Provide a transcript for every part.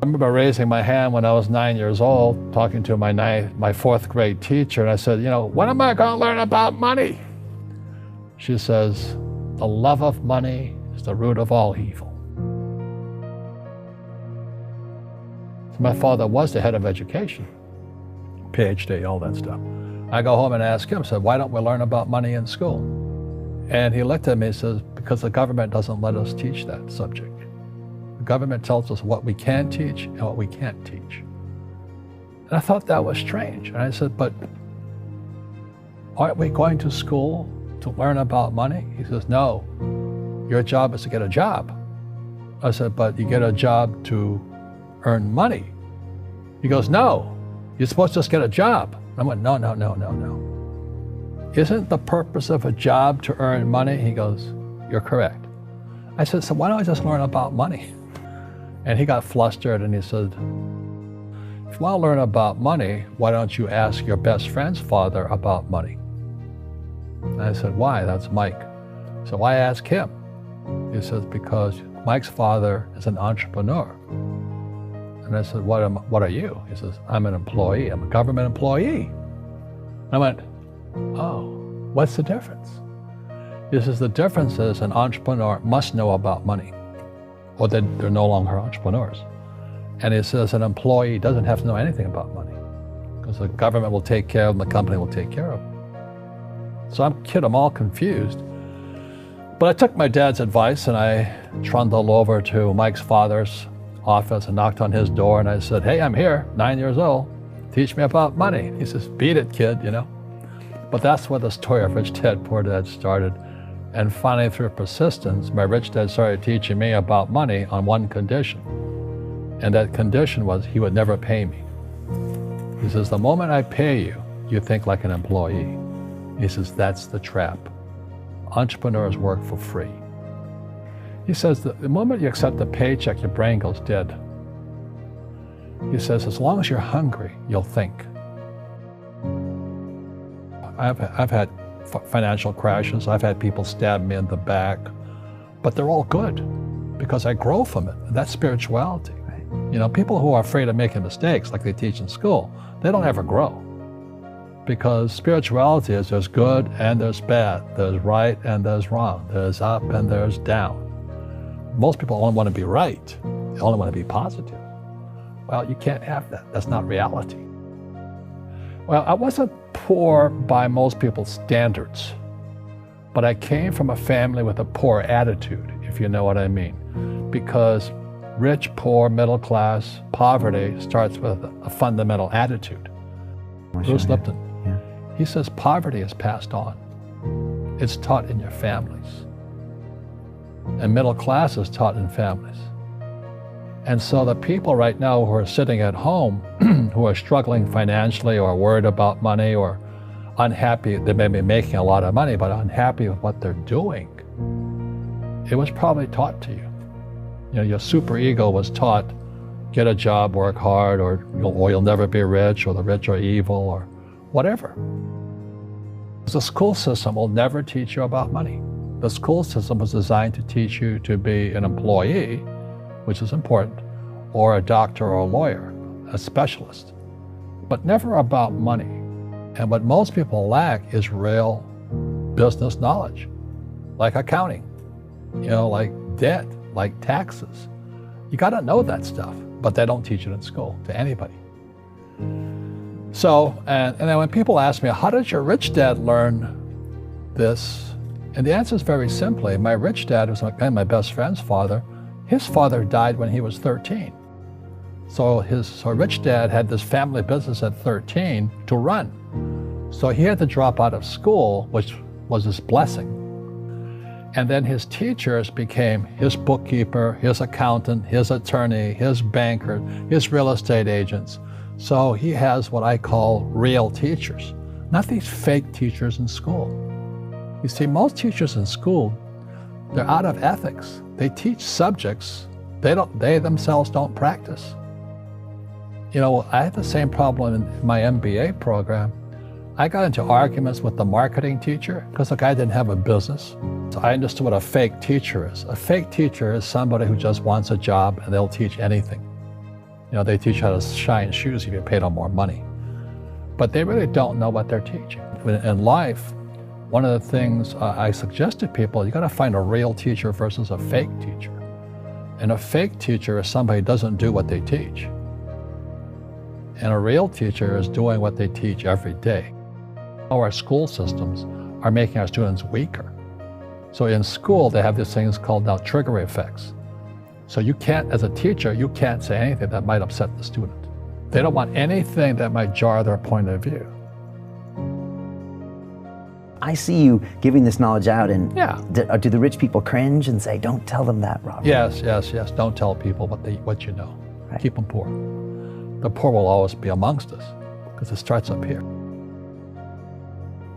I remember raising my hand when I was 9 years old, talking to my fourth grade teacher, and I said, when am I going to learn about money? She says, the love of money is the root of all evil. So my father was the head of education, PhD, all that stuff. I go home and ask him, said, why don't we learn about money in school? And he looked at me and says, because the government doesn't let us teach that subject. The government tells us what we can teach and what we can't teach. And I thought that was strange. And I said, but aren't we going to school to learn about money? He says, no, your job is to get a job. I said, but you get a job to earn money. He goes, no, you're supposed to just get a job. I went, no. Isn't the purpose of a job to earn money? He goes, you're correct. I said, so why don't I just learn about money? And he got flustered and he said, if you want to learn about money, why don't you ask your best friend's father about money? And I said, why? That's Mike. So I asked him. He says, because Mike's father is an entrepreneur. And I said, what are you? He says, I'm an employee. I'm a government employee. And I went, oh, what's the difference? He says, the difference is an entrepreneur must know about money, or they're no longer entrepreneurs. And he says an employee doesn't have to know anything about money because the government will take care of them, the company will take care of them. So I'm all confused. But I took my dad's advice and I trundled over to Mike's father's office and knocked on his door and I said, hey, I'm here, 9 years old. Teach me about money. He says, beat it, kid, But that's where the story of Rich Dad, Poor Dad started. And finally, through persistence, my rich dad started teaching me about money on one condition. And that condition was he would never pay me. He says, the moment I pay you, you think like an employee. He says, that's the trap. Entrepreneurs work for free. He says, the moment you accept a paycheck, your brain goes dead. He says, as long as you're hungry, you'll think. I've had financial crashes. I've had people stab me in the back, but they're all good because I grow from it. That's spirituality. Right? People who are afraid of making mistakes, like they teach in school, they don't ever grow. Because spirituality is there's good and there's bad, there's right and there's wrong, there's up and there's down. Most people only want to be right. They only want to be positive. Well, you can't have that. That's not reality. Well, I wasn't poor by most people's standards, but I came from a family with a poor attitude, if you know what I mean. Because rich, poor, middle class, poverty starts with a fundamental attitude. Bruce Lipton, he says poverty is passed on. It's taught in your families. And middle class is taught in families. And so the people right now who are sitting at home, who are struggling financially or worried about money or unhappy, they may be making a lot of money, but unhappy with what they're doing, it was probably taught to you. Your superego was taught, get a job, work hard, or you'll never be rich, or the rich are evil, or whatever. The school system will never teach you about money. The school system was designed to teach you to be an employee, which is important, or a doctor or a lawyer, a specialist, but never about money. And what most people lack is real business knowledge, like accounting, like debt, like taxes. You got to know that stuff, but they don't teach it in school to anybody. So, and then when people ask me, how did your rich dad learn this? And the answer is very simply, my rich dad was my best friend's father. His father died when he was 13. So rich dad had this family business at 13 to run. So he had to drop out of school, which was his blessing. And then his teachers became his bookkeeper, his accountant, his attorney, his banker, his real estate agents. So he has what I call real teachers, not these fake teachers in school. You see, most teachers in school, they're out of ethics. They teach subjects they themselves don't practice. I had the same problem in my MBA program. I got into arguments with the marketing teacher because the guy didn't have a business. So I understood what a fake teacher is. A fake teacher is somebody who just wants a job and they'll teach anything. You know, they teach you how to shine shoes if you pay them more money. But they really don't know what they're teaching. In life, one of the things I suggest to people, you got to find a real teacher versus a fake teacher. And a fake teacher is somebody who doesn't do what they teach. And a real teacher is doing what they teach every day. Our school systems are making our students weaker. So in school, they have these things called now trigger effects. So you can't, as a teacher, you can't say anything that might upset the student. They don't want anything that might jar their point of view. I see you giving this knowledge out, and Yeah. do the rich people cringe and say, don't tell them that, Robert? Yes. Don't tell people what you know. Right. Keep them poor. The poor will always be amongst us because it starts up here.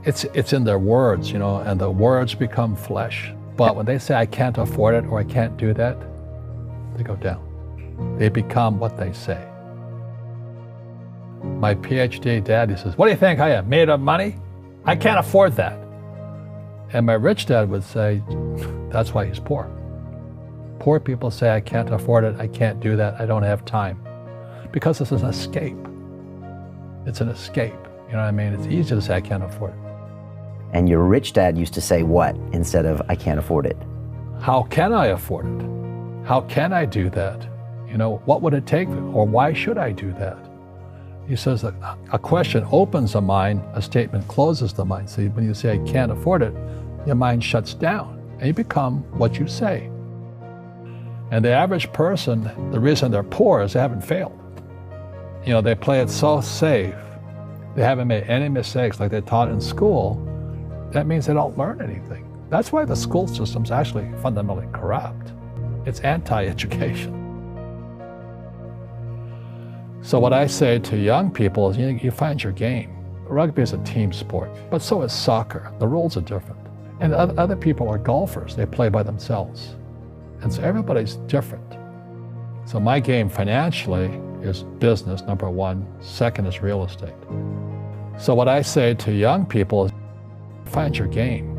It's in their words, you know, and the words become flesh. But when they say, I can't afford it or I can't do that, they go down. They become what they say. My PhD daddy says, what do you think I am, made of money? I can't afford that. And my rich dad would say, that's why he's poor. Poor people say, I can't afford it, I can't do that, I don't have time. Because this is an escape. It's an escape. You know what I mean? It's easy to say, I can't afford it. And your rich dad used to say what instead of, I can't afford it? How can I afford it? How can I do that? You know, what would it take? Or why should I do that? He says that a question opens the mind, a statement closes the mind. So when you say, I can't afford it, your mind shuts down and you become what you say. And the average person, the reason they're poor is they haven't failed. You know, they play it so safe. They haven't made any mistakes like they taught in school. That means they don't learn anything. That's why the school system's actually fundamentally corrupt. It's anti-education. So what I say to young people is, you find your game. Rugby is a team sport, but so is soccer. The rules are different. And other people are golfers. They play by themselves. And so everybody's different. So my game financially is business, number one. Second is real estate. So what I say to young people is, find your game.